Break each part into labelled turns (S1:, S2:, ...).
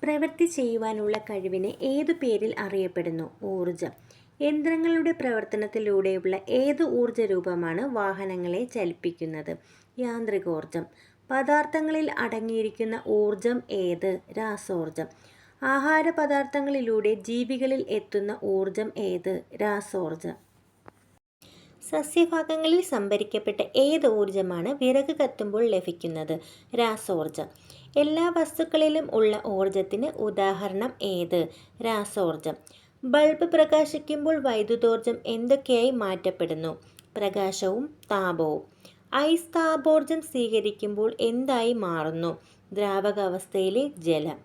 S1: പ്രവൃത്തി ചെയ്യുവാനുള്ള കഴിവിനെ ഏതു പേരിൽ അറിയപ്പെടുന്നു? ഊർജം. യന്ത്രങ്ങളുടെ പ്രവർത്തനത്തിലൂടെയുള്ള ഏത് ഊർജ രൂപമാണ് വാഹനങ്ങളെ ചലിപ്പിക്കുന്നത്? യാന്ത്രികോർജം. പദാർത്ഥങ്ങളിൽ അടങ്ങിയിരിക്കുന്ന ഊർജം ഏത്? രാസോർജം. ആഹാര പദാർത്ഥങ്ങളിലൂടെ ജീവികളിൽ എത്തുന്ന ഊർജം ഏത്? രാസോർജം. സസ്യഭാഗങ്ങളിൽ സംഭരിക്കപ്പെട്ട ഏത് ഊർജമാണ് വിറക് കത്തുമ്പോൾ ലഭിക്കുന്നത്? രാസോർജം. എല്ലാ വസ്തുക്കളിലും ഉള്ള ഊർജത്തിന് ഉദാഹരണം ഏത്? രാസോർജം. ബൾബ് പ്രകാശിക്കുമ്പോൾ വൈദ്യുതോർജം എന്തൊക്കെയായി മാറ്റപ്പെടുന്നു? പ്രകാശവും താപവും. ഐസ് താപോർജം സ്വീകരിക്കുമ്പോൾ എന്തായി മാറുന്നു? ദ്രാവകാവസ്ഥയിലെ ജലം.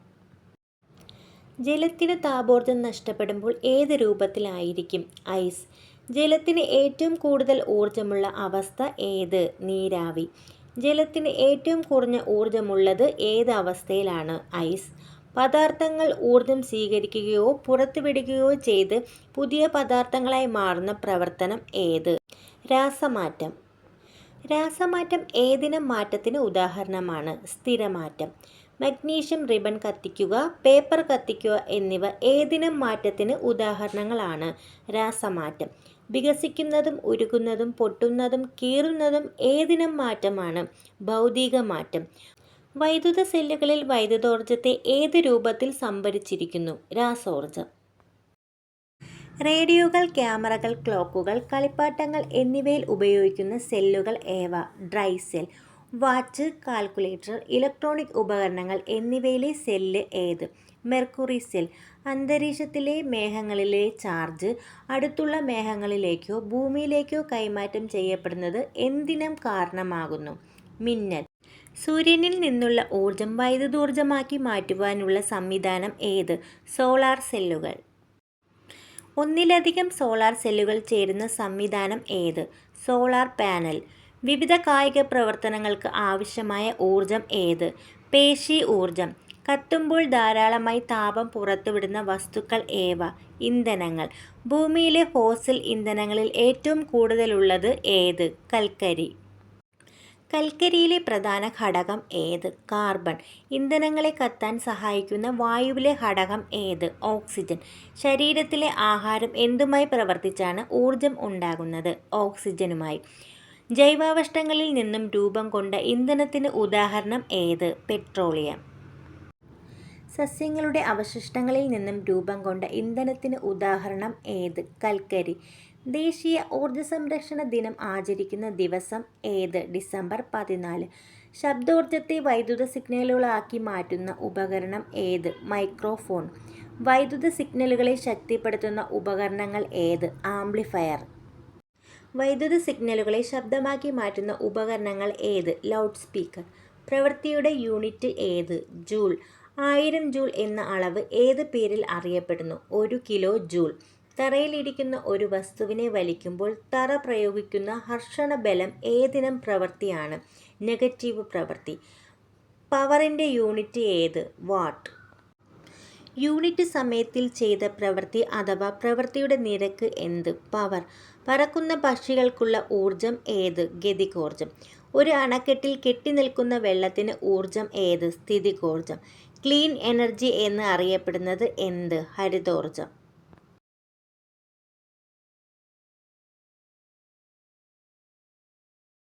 S1: ജലത്തിന് താപോർജം നഷ്ടപ്പെടുമ്പോൾ ഏത് രൂപത്തിലായിരിക്കും? ഐസ്. ജലത്തിന് ഏറ്റവും കൂടുതൽ ഊർജമുള്ള അവസ്ഥ ഏത്? നീരാവി. ജലത്തിന് ഏറ്റവും കുറഞ്ഞ ഊർജമുള്ളത് ഏത് അവസ്ഥയിലാണ്? ഐസ്. പദാർത്ഥങ്ങൾ ഊർജം സ്വീകരിക്കുകയോ പുറത്തുവിടുകയോ ചെയ്ത് പുതിയ പദാർത്ഥങ്ങളായി മാറുന്ന പ്രവർത്തനം ഏത്? രാസമാറ്റം. രാസമാറ്റം ഏതിനം മാറ്റത്തിന് ഉദാഹരണമാണ്? സ്ഥിരമാറ്റം. മഗ്നീഷ്യം റിബൺ കത്തിക്കുക, പേപ്പർ കത്തിക്കുക എന്നിവ ഏതിനം മാറ്റത്തിന് ഉദാഹരണങ്ങളാണ്? രാസമാറ്റം. വികസിക്കുന്നതും ഉരുകുന്നതും പൊട്ടുന്നതും കീറുന്നതും ഏതിനം മാറ്റമാണ്? ഭൗതിക മാറ്റം. വൈദ്യുത സെല്ലുകളിൽ വൈദ്യുതോർജത്തെ ഏത് രൂപത്തിൽ സംഭരിച്ചിരിക്കുന്നു? രാസോർജം. റേഡിയോകൾ, ക്യാമറകൾ, ക്ലോക്കുകൾ, കളിപ്പാട്ടങ്ങൾ എന്നിവയിൽ ഉപയോഗിക്കുന്ന സെല്ലുകൾ ഏവ? Dry cell. Watch, calculator, electronic ഉപകരണങ്ങൾ എന്നിവയിലെ സെല്ല് ഏത്? Mercury cell. അന്തരീക്ഷത്തിലെ മേഘങ്ങളിലെ ചാർജ് അടുത്തുള്ള മേഘങ്ങളിലേക്കോ ഭൂമിയിലേക്കോ കൈമാറ്റം ചെയ്യപ്പെടുന്നത് എന്തിനം കാരണമാകുന്നു? മിന്നൽ. സൂര്യനിൽ നിന്നുള്ള ഊർജം വൈദ്യുതോർജമാക്കി മാറ്റുവാനുള്ള സംവിധാനം ഏത്? സോളാർ സെല്ലുകൾ. ഒന്നിലധികം സോളാർ സെല്ലുകൾ ചേരുന്ന സംവിധാനം ഏത്? Solar panel. വിവിധ കായിക പ്രവർത്തനങ്ങൾക്ക് ആവശ്യമായ ഊർജം ഏത്? പേശി ഊർജം. കത്തുമ്പോൾ ധാരാളമായി താപം പുറത്തുവിടുന്ന വസ്തുക്കൾ ഏവ? ഇന്ധനങ്ങൾ. ഭൂമിയിലെ ഫോസിൽ ഇന്ധനങ്ങളിൽ ഏറ്റവും കൂടുതലുള്ളത് ഏത്? കൽക്കരി. കൽക്കരിയിലെ പ്രധാന ഘടകം ഏത്? കാർബൺ. ഇന്ധനങ്ങളെ കത്താൻ സഹായിക്കുന്ന വായുവിലെ ഘടകം ഏത്? ഓക്സിജൻ. ശരീരത്തിലെ ആഹാരം എന്തുമായി പ്രവർത്തിച്ചാണ് ഊർജം ഉണ്ടാകുന്നത്? ഓക്സിജനുമായി. ജൈവാവശിഷ്ടങ്ങളിൽ നിന്നും രൂപം കൊണ്ട ഇന്ധനത്തിന് ഉദാഹരണം ഏത്? പെട്രോളിയം. സസ്യങ്ങളുടെ അവശിഷ്ടങ്ങളിൽ നിന്നും രൂപം കൊണ്ട ഇന്ധനത്തിന് ഉദാഹരണം ഏത്? കൽക്കരി. ദേശീയ ഊർജ സംരക്ഷണ ദിനം ആചരിക്കുന്ന ദിവസം ഏത്? ഡിസംബർ 14. ശബ്ദോർജത്തെ വൈദ്യുത സിഗ്നലുകളാക്കി മാറ്റുന്ന ഉപകരണം ഏത്? മൈക്രോഫോൺ. വൈദ്യുത സിഗ്നലുകളെ ശക്തിപ്പെടുത്തുന്ന ഉപകരണങ്ങൾ ഏത്? ആംപ്ലിഫയർ. വൈദ്യുത സിഗ്നലുകളെ ശബ്ദമാക്കി മാറ്റുന്ന ഉപകരണങ്ങൾ ഏത്? Loud speaker. പ്രവൃത്തിയുടെ യൂണിറ്റ് ഏത്? ജൂൾ. 1000 ജൂൾ എന്ന അളവ് ഏത് പേരിൽ അറിയപ്പെടുന്നു? 1 കിലോ ജൂൾ. തറയിലിരിക്കുന്ന ഒരു വസ്തുവിനെ വലിക്കുമ്പോൾ തറ പ്രയോഗിക്കുന്ന ഘർഷണ ബലം ഏതിനം പ്രവൃത്തിയാണ്? നെഗറ്റീവ് പ്രവൃത്തി. പവറിൻ്റെ യൂണിറ്റ് ഏത്? വാട്ട്. യൂണിറ്റ് സമയത്തിൽ ചെയ്ത പ്രവൃത്തി അഥവാ പ്രവൃത്തിയുടെ നിരക്ക് എന്ത്? പവർ. പറക്കുന്ന പക്ഷികൾക്കുള്ള ഊർജം ഏത്? ഗതികോർജം. ഒരു അണക്കെട്ടിൽ കെട്ടിനിൽക്കുന്ന വെള്ളത്തിന് ഊർജം ഏത്? സ്ഥിതികോർജം. ക്ലീൻ എനർജി എന്ന് അറിയപ്പെടുന്നത് എന്ത്? ഹരിതോർജം.